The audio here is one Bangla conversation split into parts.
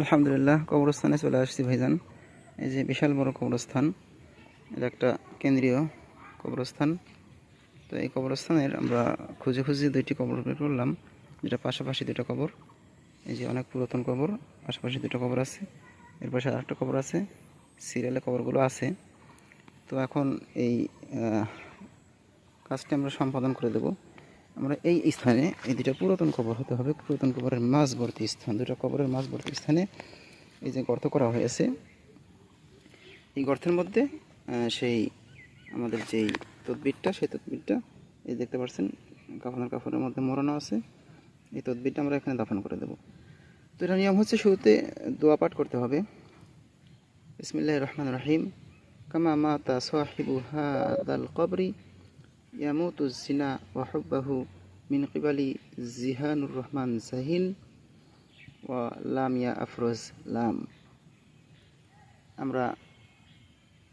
আলহামদুলিল্লাহ, কবরস্থানে চলে আসছি ভাইজান। এই যে বিশাল বড় কবরস্থান, এটা একটা কেন্দ্রীয় কবরস্থান। তো এই কবরস্থানের আমরা খুঁজে খুঁজে দুইটি কবর বের করলাম, যেটা পাশাপাশি দুটো কবর। এই যে অনেক পুরাতন কবর, পাশাপাশি দুটো কবর আছে, এর পাশে আরেকটা কবর আছে, সিরিয়ালে কবরগুলো আছে। তো এখন এই কাজটি আমরা সম্পাদন করে দেব। আমরা এই স্থানে এই দুটো পুরাতন কবর হতে হবে, পুরাতন কবরের মাঝবর্তী স্থান, দুটো কবরের মাঝবর্তী স্থানে এই যে গর্ত করা হয়েছে, এই গর্তের মধ্যে সেই আমাদের যেই তদবিরটা, সেই তদবিরটা এই দেখতে পাচ্ছেন কাফনের মধ্যে মোড়ানো আছে। এই তদবিরটা আমরা এখানে দাফন করে দেব। তো এটা নিয়ম হচ্ছে, শুরুতে দোয়া পাঠ করতে হবে, বিসমিল্লাহির রহমানির রহিম। কামা মাতা সাহিবু হাদাল কবরি ইয়ামুতু জিনা ওয়া হুব্বাহু মিন কিবালি জিহানুর রহমান সাহিল ওয়া লাম ইয়া আফরোজ লাম। আমরা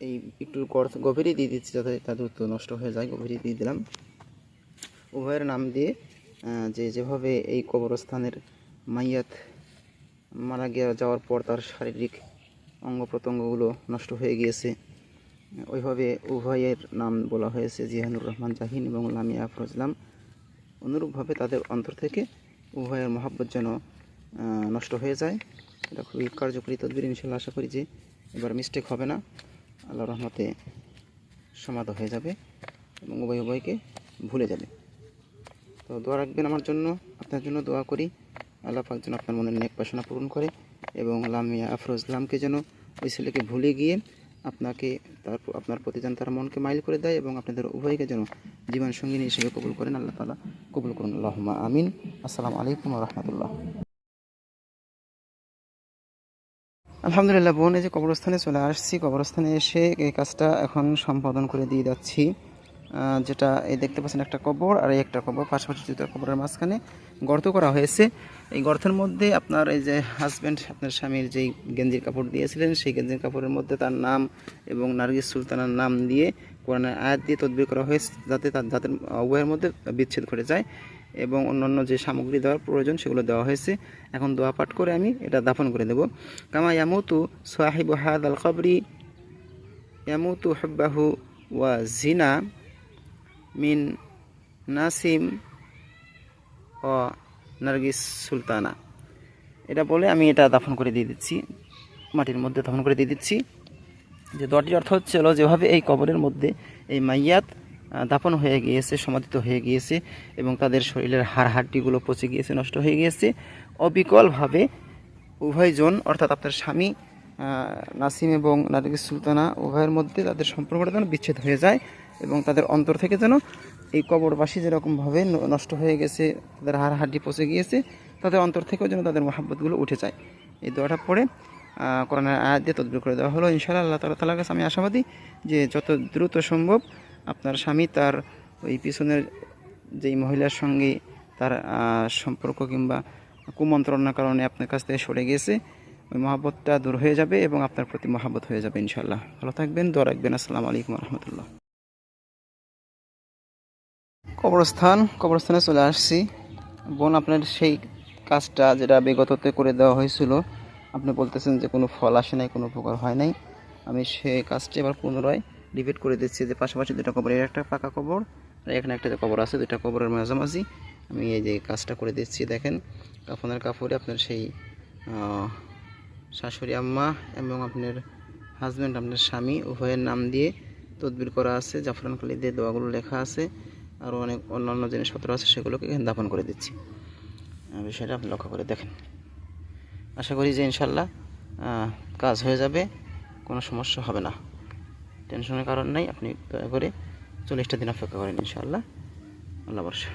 এই একটু গভীরই দিয়ে দিচ্ছি, যাতে তা দ্রুত নষ্ট হয়ে যায়, গভীরই দিয়ে দিলাম। উভয়ের নাম দিয়ে যেভাবে এই কবরস্থানের মাইয়াত মারা যাওয়ার পর তার শারীরিক অঙ্গ প্রত্যঙ্গগুলো নষ্ট হয়ে গিয়েছে, ওইভাবে উভয়ের নাম বলা হয়েছে, জিহানুর রহমান জাহিন এবং লামিয়া আফরোজলাম। অনুরূপভাবে তাদের অন্তর থেকে উভয়ের মহাব্বত যেন নষ্ট হয়ে যায়। এটা খুবই কার্যকরী তদবির। ইনশাল্লাহ আশা করি যে এবার মিস্টেক হবে না, আল্লাহর রহমতে সমাধা হয়ে যাবে এবং উভয়কে ভুলে যাবে। তো দোয়া রাখবেন আমার জন্য, আপনার জন্য দোয়া করি, আল্লাহ পাক যেন আপনার মনের নেক বাসনা পূরণ করে এবং লামিয়া আফরোজলামকে যেন ওই ছেলেকে ভুলে গিয়ে আপনাকে আপনার প্রতি যেন তার মনকে মাইল করে দেয় এবং আপনাদের উভয়কে যেন জীবন সঙ্গিনী হিসেবে কবুল করেন। আল্লাহ তাআলা কবুল করুন, আল্লাহুম্মা আমিন। আসসালামু আলাইকুম ওয়া রাহমাতুল্লাহ। আলহামদুলিল্লাহ বোন, এই যে কবরস্থানে চলে আসছি, কবরস্থানে এসে এই কাজটা এখন সম্পাদন করে দিয়ে যাচ্ছি। যেটা এই দেখতে পাচ্ছেন একটা কবর আর এই একটা কবর, পাশাপাশি দুটো কবরের মাঝখানে গর্ত করা হয়েছে। এই গর্তের মধ্যে আপনার এই যে হাজব্যান্ড, আপনার স্বামীর যেই গেঞ্জির কাপড় দিয়েছিলেন, সেই গেঞ্জির কাপড়ের মধ্যে তার নাম এবং নার্গিস সুলতানার নাম দিয়ে কোরআনের আয়াত দিয়ে তদবির করা হয়েছে, যাতে যাদের উভয়ের মধ্যে বিচ্ছেদ ঘটে যায়, এবং অন্যান্য যে সামগ্রী দেওয়ার প্রয়োজন সেগুলো দেওয়া হয়েছে। এখন দোয়া পাঠ করে আমি এটা দাফন করে দেব। কামা ইয়ামুতু সাহিবু হাদাল কবরি ইয়ামুতু হুব্বাহু ওয়া জিনা মিন নাসিম ও নার্গিস সুলতানা। এটা বলে আমি এটা দাফন করে দিয়ে দিচ্ছি, মাটির মধ্যে দাফন করে দিয়ে দিচ্ছি। যে দোয়াটির অর্থ হচ্ছিল, যেভাবে এই কবরের মধ্যে এই মাইয়াত দাফন হয়ে গিয়েছে, সমাধিত হয়ে গিয়েছে এবং তাদের শরীরের হাড়গুলো পচে গিয়েছে, নষ্ট হয়ে গিয়েছে, অবিকলভাবে উভয়জন অর্থাৎ আপনার স্বামী নাসিম এবং নার্গিস সুলতানা উভয়ের মধ্যে তাদের সম্পর্কটা যেন বিচ্ছেদ হয়ে যায় এবং তাদের অন্তর থেকে যেন এই কবরবাসী যেরকমভাবে নষ্ট হয়ে গেছে, তাদের হাড় পচে গিয়েছে, তাদের অন্তর থেকেও যেন তাদের মহাব্বতগুলো উঠে যায়। এই দোয়াটা পড়ে কোরআনের আয়াত দিয়ে তদবির করে দেওয়া হলো। ইনশাআল্লাহ আল্লাহ তাআলার কাছে আমি আশাবাদী যে যত দ্রুত সম্ভব আপনার স্বামী তার ওই পিছনের যেই মহিলার সঙ্গে তার সম্পর্ক কিংবা কুমন্ত্রণার কারণে আপনার কাছ থেকে সরে গেছে, ওই মহাব্বতটা দূর হয়ে যাবে এবং আপনার প্রতি মহাব্বত হয়ে যাবে ইনশাআল্লাহ। ভালো থাকবেন, দোয়া রাখবেন। আসসালামু আলাইকুম রহমতুল্লাহ। কবরস্থানে চলে আসছি বোন। আপনার সেই কাজটা যেটা বিগততে করে দেওয়া হয়েছিল, আপনি বলতেছেন যে কোনো ফল আসে নাই, কোনো উপকার হয় নাই। আমি সেই কাজটি এবার পুনরায় রিপিট করে দিচ্ছি, যে পাশাপাশি দুটো কবর, একটা পাকা কবর আর এখানে একটা যে কবর আছে, দুটা কবরের মাঝামাঝি আমি এই যে কাজটা করে দিচ্ছি। দেখেন কাফনের কাপড়ে আপনার সেই শাশুড়ি আম্মা এবং আপনার হাজব্যান্ড, আপনার স্বামী উভয়ের নাম দিয়ে তদবির করা আছে, জাফরান কালি দিয়ে দোয়াগুলো লেখা আছে, আরও অনেক অন্যান্য জিনিসপত্র আছে, সেগুলোকে এখানে দাফন করে দিচ্ছি। বিষয়টা আপনি লক্ষ্য করে দেখেন। আশা করি যে ইনশাল্লাহ কাজ হয়ে যাবে, কোনো সমস্যা হবে না, টেনশনের কারণ নাই। আপনি দয়া করে 40টা দিন অপেক্ষা করেন, ইনশাআল্লাহ। আল্লাহ ভরসা।